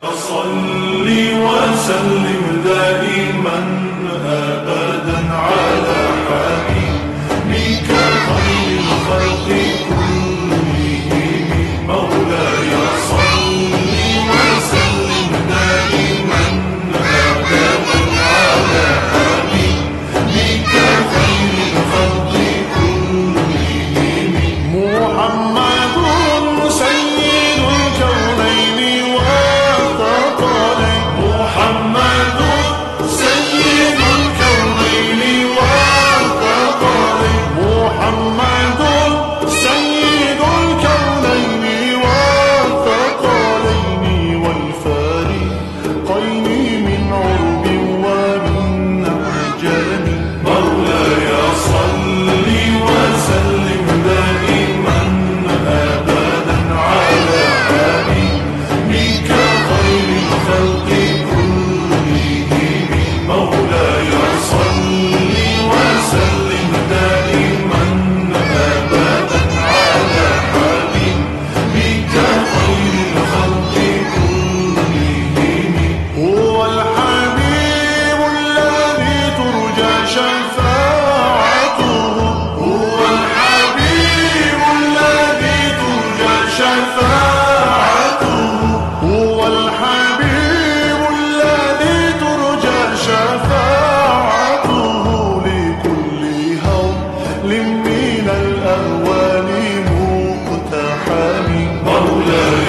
صل وسلم دائما أبدا على حبيبك خير الخلق كلهم مولاي. صل وسلم دائما أبدا على حبيبك خير الخلق كلهم محمد سيد الكونين والثقلين. محمد سيد الكونين والثقلين. محمد سيد الكونين والثقلين والفارقين من عرب ومن عجم. مولاي صل وسلم دائما أبدا على حبيبك خير الخلق كلهم. مولاي صل وسلم دائما أبدا على حبيبك خير الخلق كلهم. هو الحبيب الذي ترجى شفاعته. هو الحبيب الذي ترجى شفاعته. هو الحبيب الذي ترجى شفاعته لكل هول من الأهوال مقتحم. مولاي